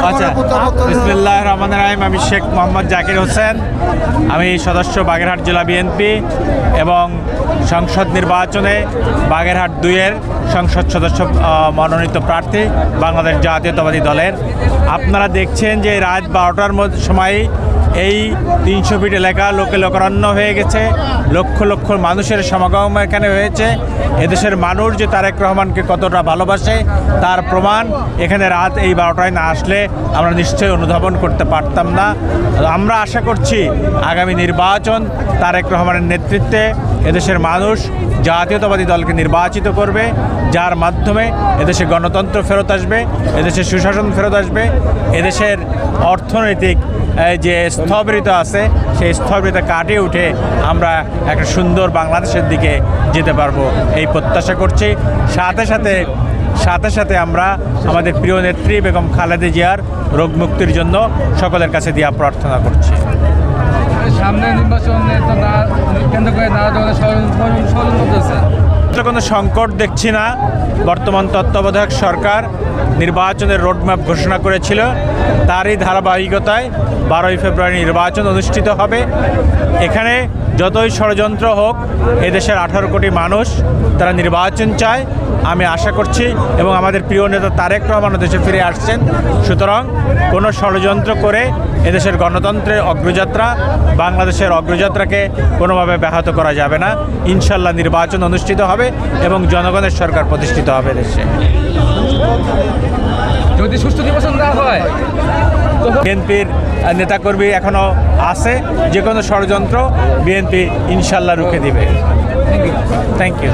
আচ্ছা, বিসমিল্লাহির রহমানির রহিম। আমি শেখ মোহাম্মদ জাকির হোসেন। আমি সদস্য বাগেরহাট জেলা বিএনপি এবং সংসদ নির্বাচনে বাগেরহাট 2-এর সংসদ সদস্য মনোনীত প্রার্থী বাংলাদেশ জাতীয়তাবাদী দলের। আপনারা দেখছেন যে রাত 12টার সময় এই 300 ফিট এলাকা লোকে লোকারণ্য হয়ে গেছে। লক্ষ লক্ষ মানুষের সমাগম এখানে হয়েছে। এদেশের মানুষ যে তারেক রহমানকে কতটা ভালোবাসে তার প্রমাণ এখানে রাত এই 12টায় না আসলে আমরা নিশ্চয়ই অনুধাবন করতে পারতাম না। আমরা আশা করছি আগামী নির্বাচন তারেক রহমানের নেতৃত্বে এদেশের মানুষ জাতীয়তাবাদী দলকে নির্বাচিত করবে, যার মাধ্যমে এদেশে গণতন্ত্র ফেরত আসবে, এদেশে সুশাসন ফেরত আসবে, এদেশের অর্থনৈতিক যে স্থবিরতা আছে সেই স্থবিরতা কাটিয়ে উঠে আমরা একটা সুন্দর বাংলাদেশের দিকে যেতে পারবো এই প্রত্যাশা করছি। সাথে সাথে আমরা আমাদের প্রিয় নেত্রী বেগম খালেদা জিয়ার রোগ মুক্তির জন্য সকলের কাছে দিয়া প্রার্থনা করছি। সামনে নির্বাচনে কেন্দ্র করে নানা ধরনের ষড়যন্ত্র করতেছে। কোনো সংকট দেখছি না। বর্তমান তত্ত্বাবধায়ক সরকার নির্বাচনের রোডম্যাপ ঘোষণা করেছিল, তারই ধারাবাহিকতায় 12ই ফেব্রুয়ারি নির্বাচন অনুষ্ঠিত হবে। এখানে যতই ষড়যন্ত্র হোক এদেশের 18 কোটি মানুষ তারা নির্বাচন চায়, আমি আশা করছি, এবং আমাদের প্রিয় নেতা তারেক রহমান দেশে ফিরে আসছেন। সুতরাং কোনো ষড়যন্ত্র করে এদেশের গণতন্ত্রের অগ্রযাত্রা, বাংলাদেশের অগ্রযাত্রাকে কোনোভাবে ব্যাহত করা যাবে না। ইনশাল্লাহ নির্বাচন অনুষ্ঠিত হবে এবং জনগণের সরকার প্রতিষ্ঠিত হবে দেশে। যদি সুষ্ঠু নির্বাচন দেওয়া হয়, বিএনপির নেতাকর্মী এখনও আছে, যে কোনো ষড়যন্ত্র বিএনপি ইনশাল্লাহ রুখে দিবে। Thank you.